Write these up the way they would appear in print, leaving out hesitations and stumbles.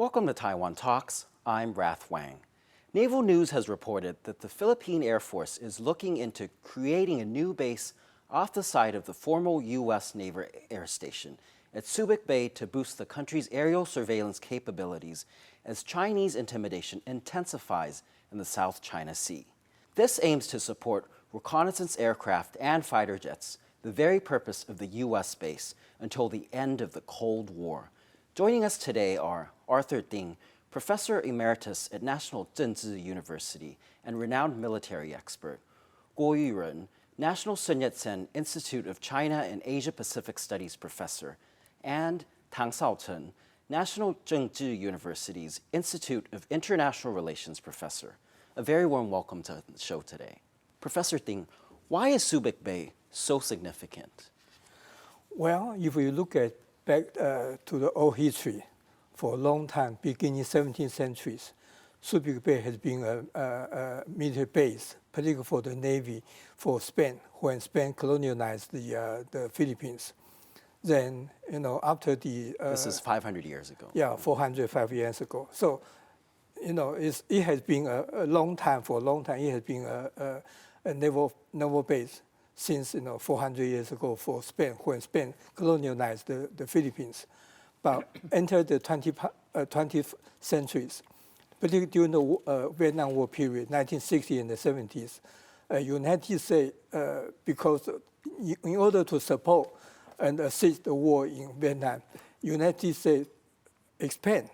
Welcome to Taiwan Talks. I'm Rath Wang. Naval News has reported that the Philippine Air Force is looking into creating a new base off the site of the former U.S. Naval Air Station at Subic Bay to boost the country's aerial surveillance capabilities as Chinese intimidation intensifies in the South China Sea. This aims to support reconnaissance aircraft and fighter jets, the very purpose of the U.S. base, until the end of the Cold War. Joining us today are Arthur Ding, Professor Emeritus at National Chengchi University and renowned military expert, Kuo Yu-jen, National Sun Yat-sen Institute of China and Asia-Pacific Studies Professor, and Tang Shao-cheng, National Chengchi University's Institute of International Relations Professor. A very warm welcome to the show today. Professor Ding, why is Subic Bay so significant? Well, if we look at back to the old history, for a long time, beginning 17th century, Subic Bay has been a military base, particularly for the Navy, for Spain, when Spain colonialized the Philippines. Then, after the... this is 500 years ago. Yeah, 405 years ago. So, it has been a long time, for a long time, it has been a naval base since 400 years ago for Spain, when Spain colonialized the Philippines. But entered the 20th centuries, particularly during the Vietnam War period, 1960 and the 70s, United States, because in order to support and assist the war in Vietnam, United States expand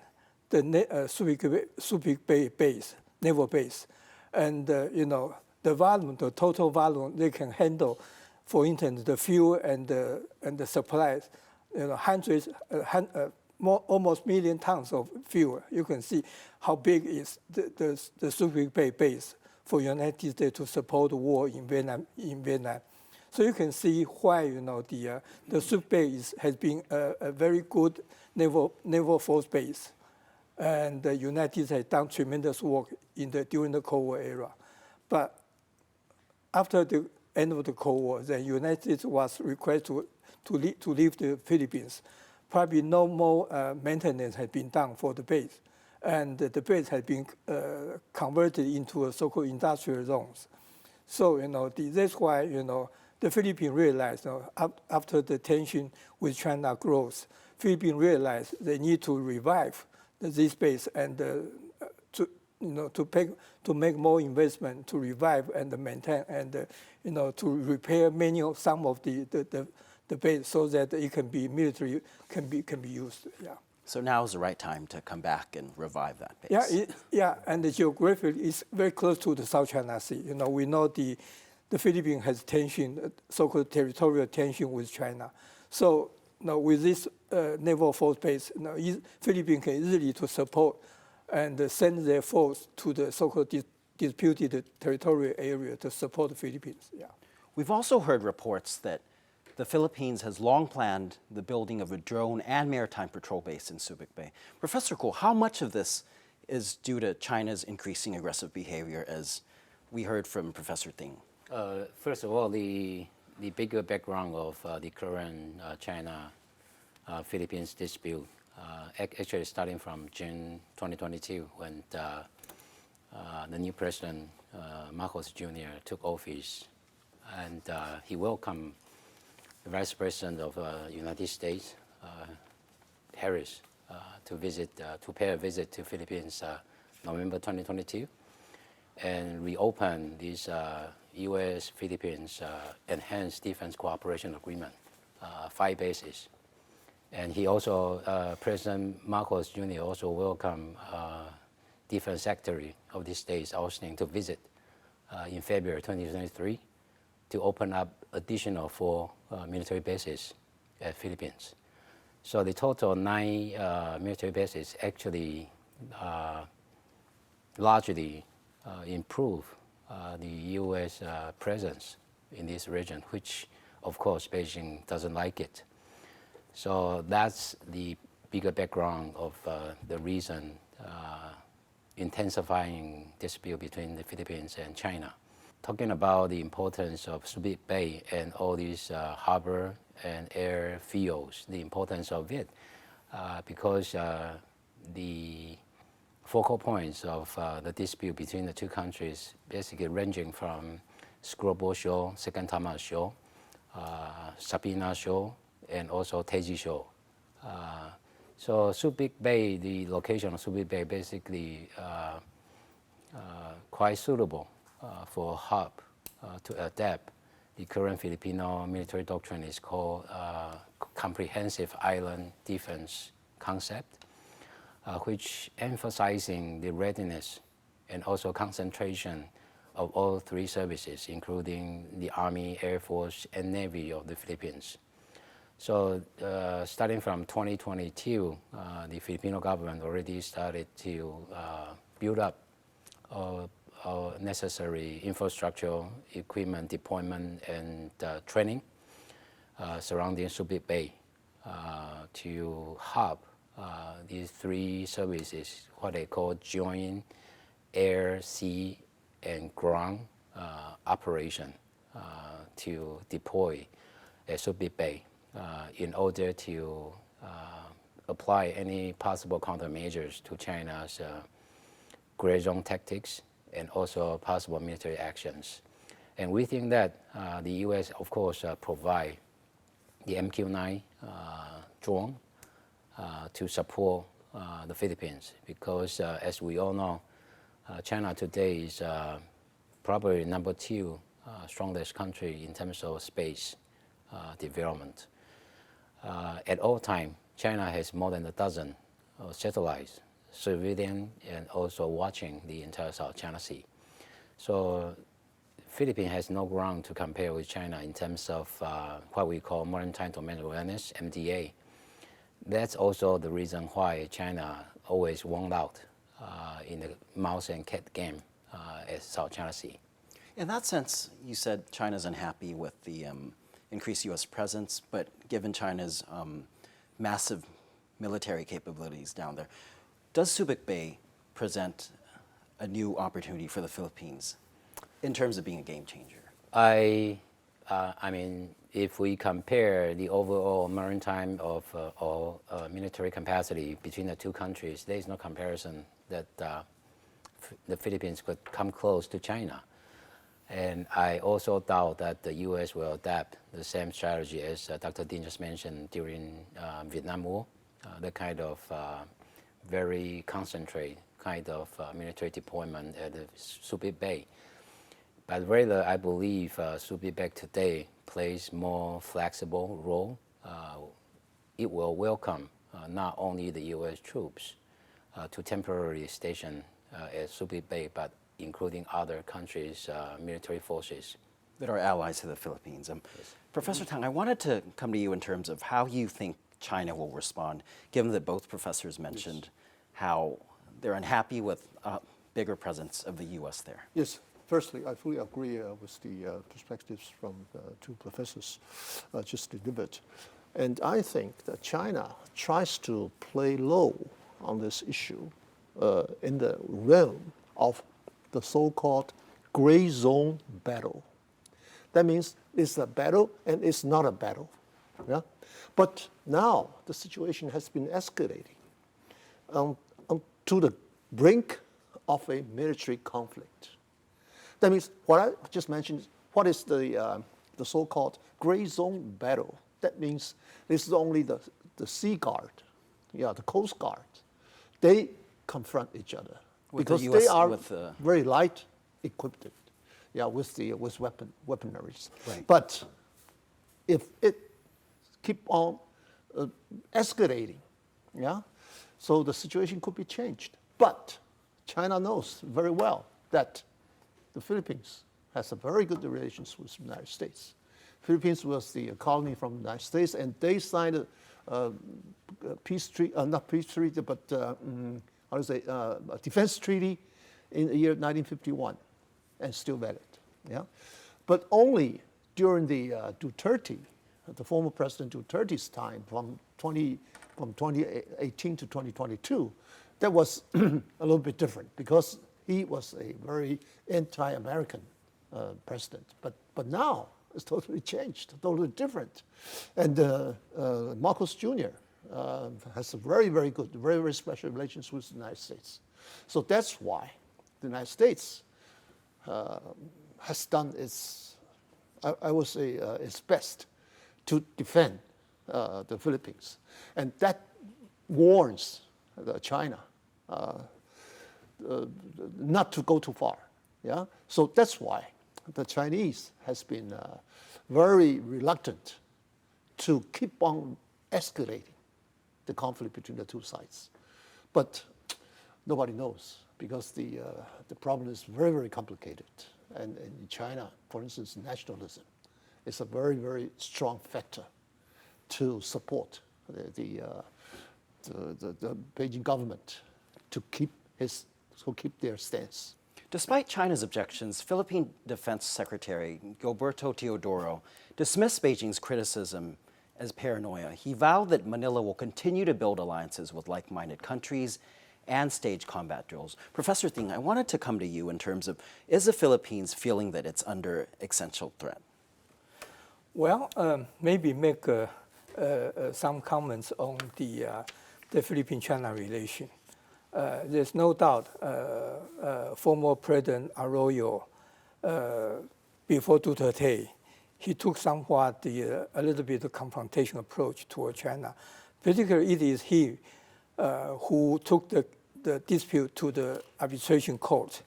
the Subic Bay base, naval base, and the volume, the total volume they can handle, for instance, the fuel and the supplies, hundreds, almost million tons of fuel. You can see how big is the Subic Bay base for United States to support the war in Vietnam. So you can see why the Subic Bay has been a very good naval force base, and the United States has done tremendous work during the Cold War era. But after the end of the Cold War, the United States was requested to leave the Philippines. Probably no more maintenance has been done for the base, and the base has been converted into a so-called industrial zones. So that's why the Philippines realized after the tension with China grows, Philippines realized they need to revive this base and to make more investment to revive and maintain and to repair some of the base so that it can be military can be used. Yeah. So now is the right time to come back and revive that base. Yeah, and the geography is very close to the South China Sea. We know the Philippines has tension, so-called territorial tension with China. So with this naval force base, Philippines can easily to support and send their force to the so-called disputed territorial area to support the Philippines. Yeah. We've also heard reports that the Philippines has long planned the building of a drone and maritime patrol base in Subic Bay. Professor Kuo, how much of this is due to China's increasing aggressive behavior, as we heard from Professor Ding? First of all, the bigger background of the current China-Philippines dispute actually starting from June 2022 when the new president, Marcos Jr., took office, and he welcomed the Vice President of United States, Harris, to pay a visit to Philippines November 2022, and reopen this U.S.-Philippines Enhanced Defense Cooperation Agreement, 5 bases. And he also, President Marcos Jr. also welcomed Defense Secretary of the States, Austin, to visit in February 2023 to open up additional 4 military bases at Philippines. So the total 9 military bases actually largely improve the U.S. presence in this region, which, of course, Beijing doesn't like it. So that's the bigger background of the reason intensifying dispute between the Philippines and China. Talking about the importance of Subic Bay and all these harbor and airfields, the importance of it, because the focal points of the dispute between the two countries, basically ranging from Screwball Show, Second Tama Show, Sabina Show, and also Teji Show. So Subic Bay, the location of Subic Bay, basically quite suitable for a hub to adapt the current Filipino military doctrine is called comprehensive island defense concept, which emphasizing the readiness and also concentration of all three services, including the Army, Air Force, and Navy of the Philippines. So starting from 2022, the Filipino government already started to build up necessary infrastructure, equipment deployment, and training surrounding Subic Bay to hub these three services, what they call joint air, sea, and ground operation to deploy at Subic Bay in order to apply any possible countermeasures to China's gray zone tactics and also possible military actions. And we think that the U.S., of course, provide the MQ-9 drone to support the Philippines because, as we all know, China today is probably number 2 strongest country in terms of space development. At all time, China has more than a dozen satellites, civilian and also watching the entire South China Sea. So Philippines has no ground to compare with China in terms of what we call maritime domain awareness, MDA. That's also the reason why China always won out in the mouse and cat game at South China Sea. In that sense, you said China's unhappy with the increased U.S. presence, but given China's massive military capabilities down there, does Subic Bay present a new opportunity for the Philippines in terms of being a game changer? I mean, if we compare the overall maritime of or military capacity between the two countries, there is no comparison that the Philippines could come close to China. And I also doubt that the U.S. will adapt the same strategy as Dr. Dean just mentioned during Vietnam War, the kind of very concentrated kind of military deployment at the Subic Bay. But rather, I believe Subic Bay today plays more flexible role. It will welcome not only the U.S. troops to temporarily station at Subic Bay, but including other countries' military forces that are allies to the Philippines. Professor Tang, I wanted to come to you in terms of how you think China will respond, given that both professors mentioned how they're unhappy with bigger presence of the U.S. there. Yes. Firstly, I fully agree with the perspectives from the two professors just delivered. And I think that China tries to play low on this issue in the realm of the so-called gray zone battle. That means it's a battle and it's not a battle. Yeah? But now the situation has been escalating to the brink of a military conflict. That means what I just mentioned, what is the so-called gray zone battle? That means this is only the Sea Guard, the Coast Guard. They confront each other because they are very light equipped, with weaponaries. Right. But if it keep on escalating, so the situation could be changed. But China knows very well that the Philippines has a very good relations with the United States. Philippines was the colony from the United States, and they signed a peace treaty, not peace treaty, but a defense treaty in the year 1951, and still valid. Yeah, but only during the Duterte, the former President Duterte's time, from 2018 to 2022, that was a little bit different because he was a very anti-American president. But now it's totally changed, totally different. And Marcos Jr., has a very, very good, very, very special relations with the United States. So that's why the United States has done its, I would say, its best to defend the Philippines. And that warns China not to go too far. Yeah? So that's why the Chinese has been very reluctant to keep on escalating the conflict between the two sides. But nobody knows because the problem is very, very complicated. And in China, for instance, nationalism is a very, very strong factor to support the Beijing government to keep their stance. Despite China's objections, Philippine Defense Secretary Gilberto Teodoro dismissed Beijing's criticism as paranoia. He vowed that Manila will continue to build alliances with like-minded countries and stage combat drills. Professor Ting, I wanted to come to you in terms of, is the Philippines feeling that it's under existential threat? Well, maybe make some comments on the Philippine-China relation. There's no doubt former President Arroyo, before Duterte, he took somewhat a little bit of confrontation approach toward China. Particularly, it is he who took the dispute to the arbitration court.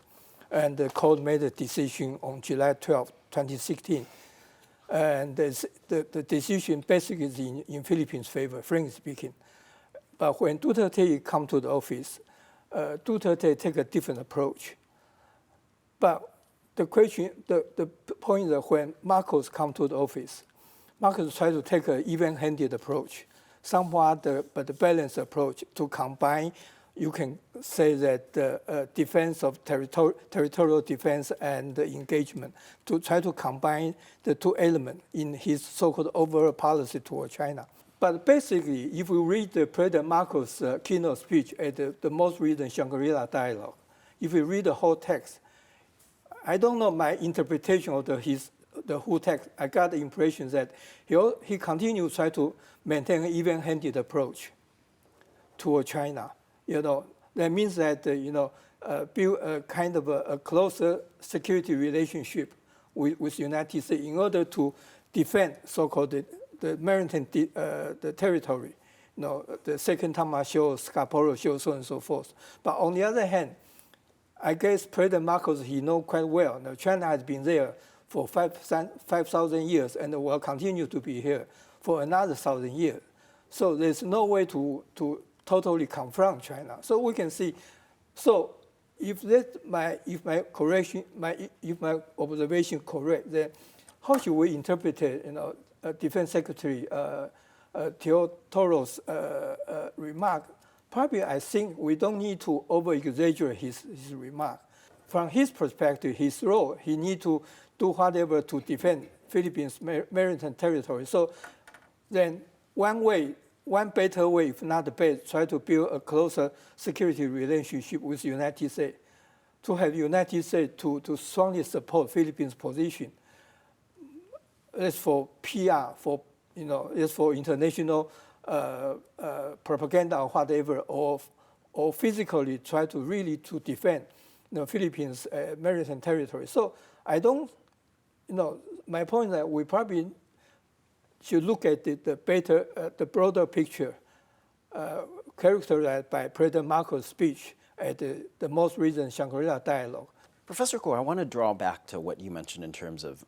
And the court made a decision on July 12, 2016. And the decision basically is in Philippines' favor, frankly speaking. But when Duterte come to the office, Duterte take a different approach. But the question, the point is that when Marcos come to the office, Marcos try to take an even-handed approach, somewhat but the balanced approach to combine. You can say that the defense of territorial defense and the engagement to try to combine the two elements in his so-called overall policy toward China. But basically, if we read the President Marcos' keynote speech at the most recent Shangri-La dialogue, if we read the whole text, I don't know my interpretation of the whole text. I got the impression that he continued to try to maintain an even-handed approach toward China. That means that build a kind of a closer security relationship with United States in order to defend so-called the maritime the territory. The second Tama show, Scarborough show, so on and so forth. But on the other hand, I guess President Marcos, he knows quite well. China has been there for 5,000 years and will continue to be here for another 1,000 years. So there's no way to totally confront China. So we can see. So if my observation correct, then how should we interpret Defense Secretary Teodoro's remark? Probably, I think we don't need to over-exaggerate his remark. From his perspective, his role, he needs to do whatever to defend Philippines' maritime territory. So then one better way, if not the best, try to build a closer security relationship with the United States, to have United States to strongly support Philippines' position. As for PR, as for international propaganda or whatever, or physically try to really to defend Philippines' maritime territory. So I don't, my point is that we probably should look at the broader picture characterized by President Marcos' speech at the most recent Shangri-La dialogue. Professor Kuo, I want to draw back to what you mentioned in terms of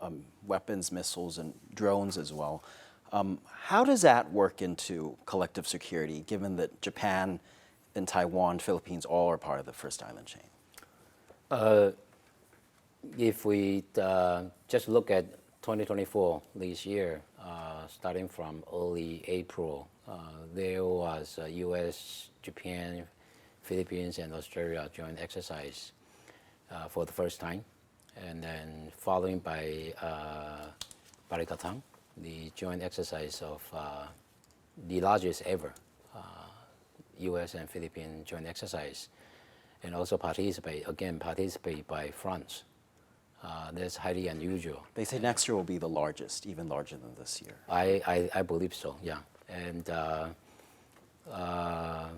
weapons, missiles, and drones as well. How does that work into collective security, given that Japan and Taiwan, Philippines, all are part of the First Island chain? If we just look at 2024, this year, starting from early April, there was a U.S., Japan, Philippines, and Australia joint exercise for the first time, and then following by Barikatang, the joint exercise of the largest ever U.S. and Philippine joint exercise, and also participate by France. That's highly unusual. They say next year will be the largest, even larger than this year. I believe so, yeah. And the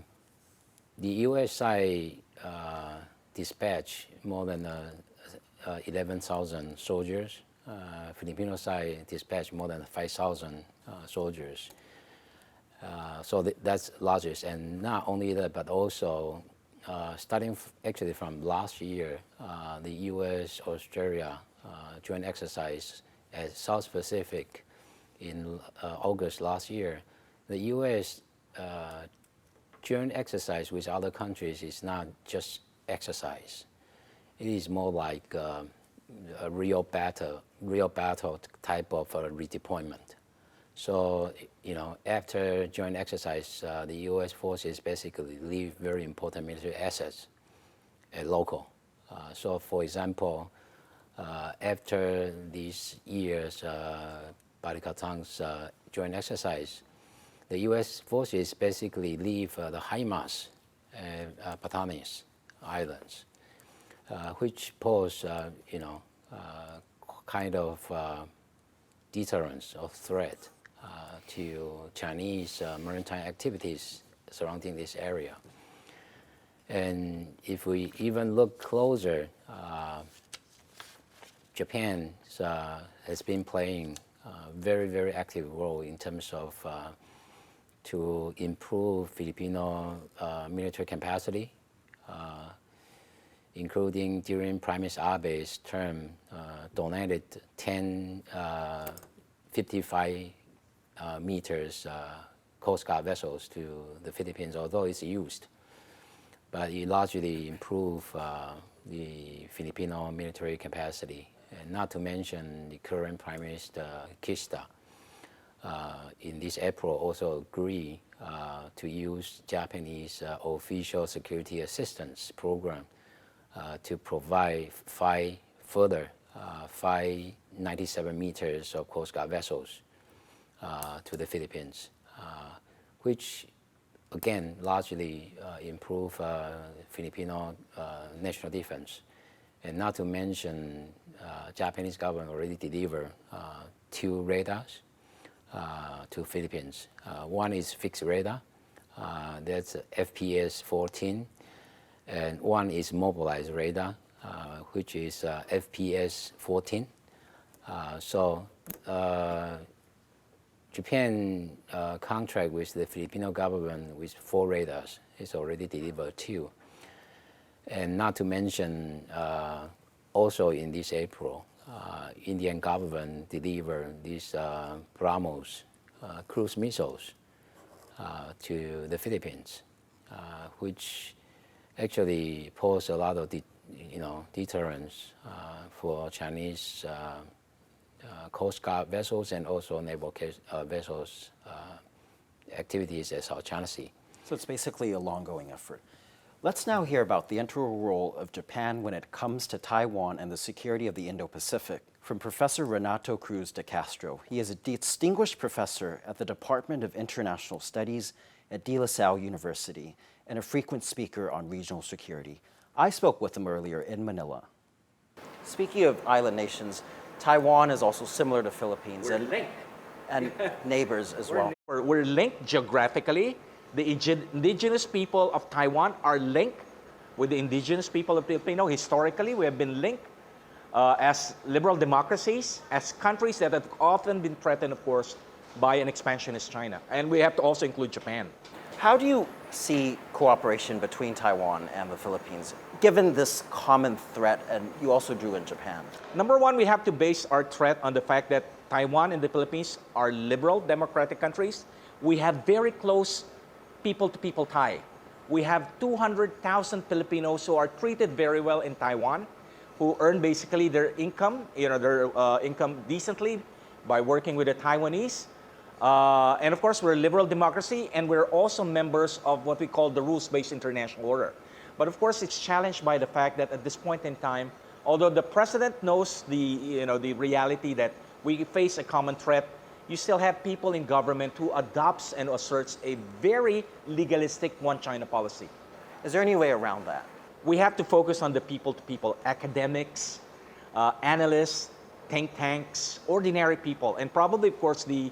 U.S. side dispatched more than 11,000 soldiers. Filipino side dispatched more than 5,000 soldiers. So that's largest, and not only that, but also starting actually from last year, the U.S. Australia joint exercise at South Pacific in August last year. The U.S. Joint exercise with other countries is not just exercise. It is more like a real battle type of redeployment. So, after joint exercise, the U.S. forces basically leave very important military assets at local. So, for example, after these years, Barikatang's joint exercise, the U.S. forces basically leave the HIMARS and Batanes Islands, which pose, kind of deterrence or threat to Chinese maritime activities surrounding this area. And if we even look closer, Japan has been playing a very, very active role in terms of to improve Filipino military capacity, including during Prime Minister Abe's term, donated 10 55 meters Coast Guard vessels to the Philippines, although it's used. But it largely improved the Filipino military capacity. And not to mention the current Prime Minister Kishida in this April also agreed to use Japanese official security assistance program to provide further 597 meters of Coast Guard vessels to the Philippines, which again largely improve Filipino national defense. And not to mention, Japanese government already delivered 2 radars to Philippines. One is fixed radar, that's FPS 14, and one is mobilized radar, which is FPS 14. So Japan contract with the Filipino government with 4 radars. It's already delivered 2. And not to mention, also in this April, Indian government delivered these BrahMos cruise missiles to the Philippines, which actually pose a lot of deterrence for Chinese Coast Guard vessels and also naval vessels activities at South China Sea. So it's basically a long-going effort. Let's now hear about the integral role of Japan when it comes to Taiwan and the security of the Indo-Pacific. From Professor Renato Cruz de Castro. He is a distinguished professor at the Department of International Studies at Salle University and a frequent speaker on regional security. I spoke with him earlier in Manila. Speaking of island nations, Taiwan is also similar to Philippines and neighbors as well. We're linked geographically. The indigenous people of Taiwan are linked with the indigenous people of Filipino. Historically, we have been linked as liberal democracies, as countries that have often been threatened, of course, by an expansionist China. And we have to also include Japan. How do you see cooperation between Taiwan and the Philippines, given this common threat, and you also drew in Japan? Number one, we have to base our threat on the fact that Taiwan and the Philippines are liberal democratic countries. We have very close people-to-people tie. We have 200,000 Filipinos who are treated very well in Taiwan, who earn basically their income, their income decently by working with the Taiwanese. And of course, we're a liberal democracy, and we're also members of what we call the rules-based international order. But of course, it's challenged by the fact that at this point in time, although the president knows the reality that we face a common threat, you still have people in government who adopts and asserts a very legalistic one-China policy. Is there any way around that? We have to focus on the people-to-people, academics, analysts, think tanks, ordinary people, and probably, of course, the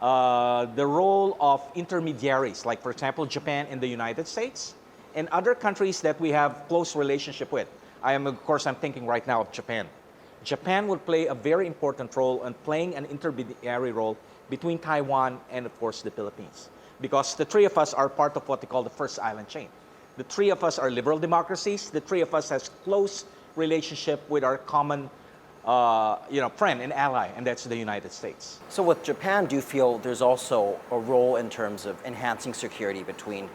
the role of intermediaries, like for example, Japan and the United States, and other countries that we have close relationship with. I'm thinking right now of Japan. Japan would play a very important role in playing an intermediary role between Taiwan and, of course, the Philippines. Because the three of us are part of what they call the first island chain. The three of us are liberal democracies. The three of us has close relationship with our common friend and ally, and that's the United States. So with Japan, do you feel there's also a role in terms of enhancing security between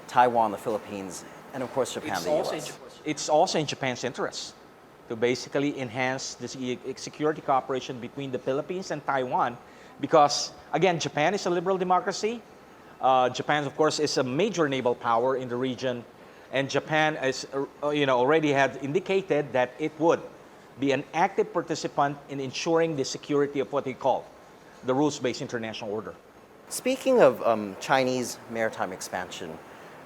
Taiwan, the Philippines, and of course Japan, the US? It's also in Japan's interest to basically enhance the security cooperation between the Philippines and Taiwan, because again, Japan is a liberal democracy. Japan, of course, is a major naval power in the region, and Japan is, already had indicated that it would be an active participant in ensuring the security of what they call the rules-based international order. Speaking of Chinese maritime expansion,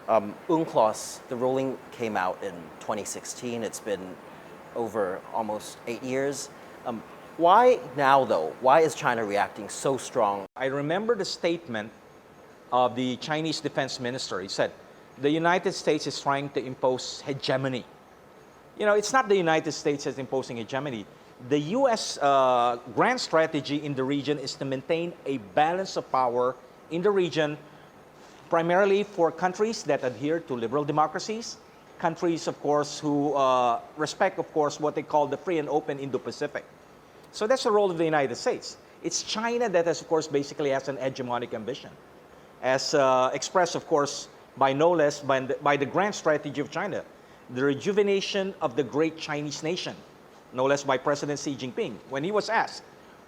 UNCLOS, the ruling came out in 2016. It's been over almost 8 years. Why now, though? Why is China reacting so strong? I remember the statement of the Chinese defense minister. He said, the United States is trying to impose hegemony. It's not the United States that's imposing hegemony. The U.S. grand strategy in the region is to maintain a balance of power in the region, primarily for countries that adhere to liberal democracies, countries, of course, who respect, of course, what they call the free and open Indo-Pacific. So that's the role of the United States. It's China that has, of course, basically has an hegemonic ambition, as expressed, of course, by no less by the grand strategy of China, the rejuvenation of the great Chinese nation, no less by President Xi Jinping. When he was asked,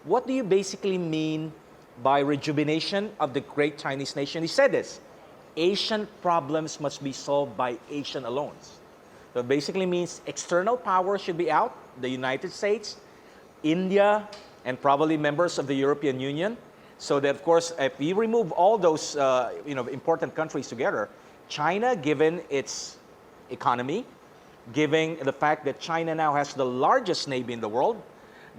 what do you basically mean by rejuvenation of the great Chinese nation? He said this: Asian problems must be solved by Asian alone. So it basically means external power should be out, the United States, India, and probably members of the European Union, so that, of course, if we remove all those important countries together, China, given its economy, given the fact that China now has the largest navy in the world,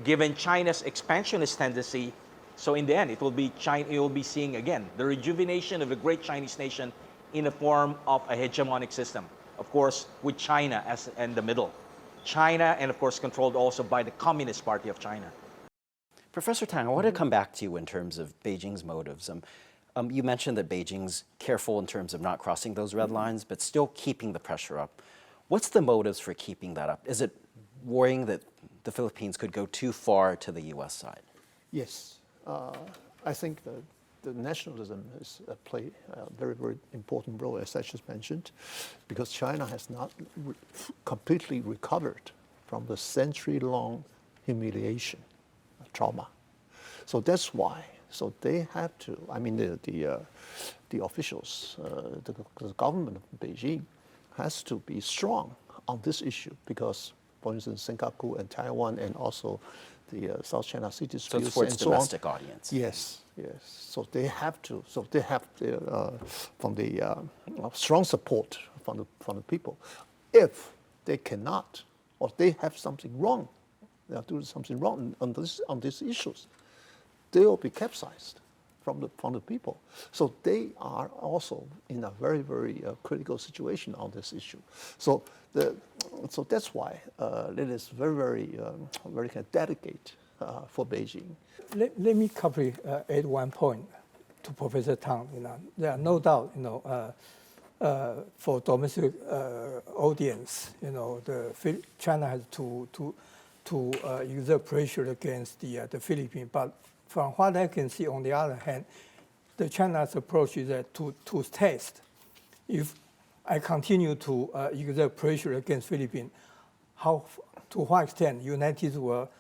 given China's expansionist tendency, so in the end, it will be seeing again the rejuvenation of the great Chinese nation in the form of a hegemonic system, of course, with China as in the middle. China, and of course, controlled also by the Communist Party of China. Professor Tang, I want to come back to you in terms of Beijing's motives. You mentioned that Beijing's careful in terms of not crossing those red lines, but still keeping the pressure up. What's the motives for keeping that up? Is it worrying that the Philippines could go too far to the U.S. side? Yes. I think the nationalism has played a very, very important role, as I just mentioned, because China has not completely recovered from the century-long humiliation, trauma. So that's why. So they have to. I mean, the officials, the government of Beijing, has to be strong on this issue because, for instance, Senkaku and Taiwan, and also the South China Sea disputes. So it's for its and so domestic on. audience. Yes, yes. So they have to. So they have from the strong support from the people. If they cannot, or they have something wrong, they are doing something wrong on these issues, they will be capsized from the people. So they are also in a very, very critical situation on this issue. So that's why it is very, very, very delicate for Beijing. Let me add one point to Professor Tang. There are no doubt, for domestic audience, China has to exert pressure against the Philippines. But from what I can see, on the other hand, the China's approach is that to test if I continue to exert pressure against Philippines, to what extent United States will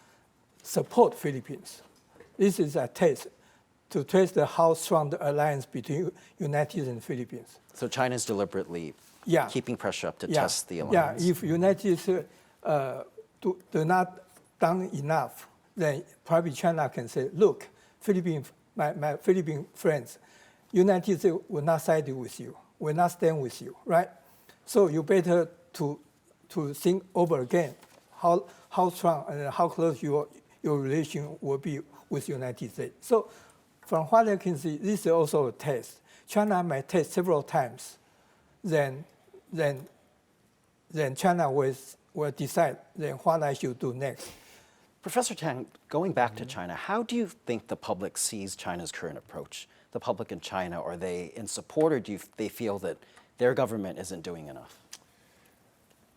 support Philippines. This is a test to test how strong the alliance between United States and Philippines. So China is deliberately keeping pressure up to test the alliance. Yeah, if United States do not done enough, then probably China can say, look, my Philippine friends, United States will not side with you, will not stand with you, right? So you better to think over again how strong and how close your relation will be with United States. So from what I can see, this is also a test. China may test several times, then China will decide then what I should do next. Professor Tang, going back to China, how do you think the public sees China's current approach? The public in China, are they in support, or do they feel that their government isn't doing enough?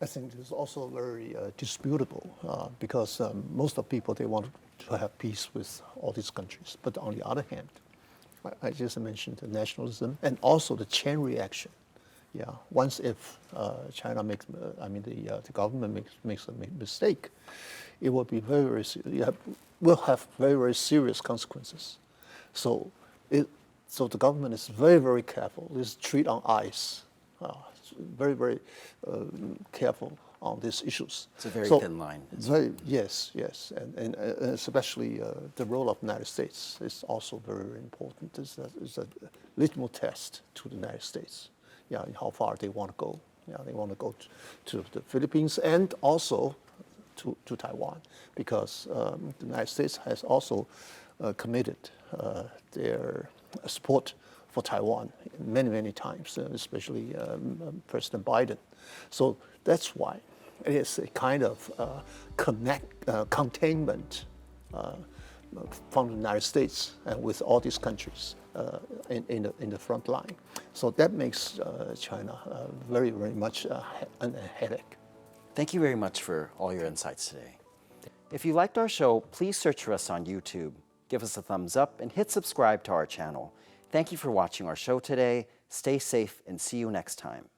I think it's also very disputable because most of the people, they want to have peace with all these countries. But on the other hand, I just mentioned the nationalism and also the chain reaction. Yeah, once if China makes, the government makes a mistake, it will be will have very, very serious consequences. So the government is very, very careful. It's treat on ice, very, very careful on these issues. It's a very thin line. Yes, and especially the role of the United States is also very, very important. It's a litmus test to the United States. Yeah, how far they want to go. Yeah, they want to go to the Philippines and also to Taiwan, because the United States has also committed their support for Taiwan many, many times, especially President Biden. So that's why it is a kind of containment from the United States and with all these countries in the front line. So that makes China very, very much a headache. Thank you very much for all your insights today. If you liked our show, please search for us on YouTube, give us a thumbs up, and hit subscribe to our channel. Thank you for watching our show today. Stay safe and see you next time.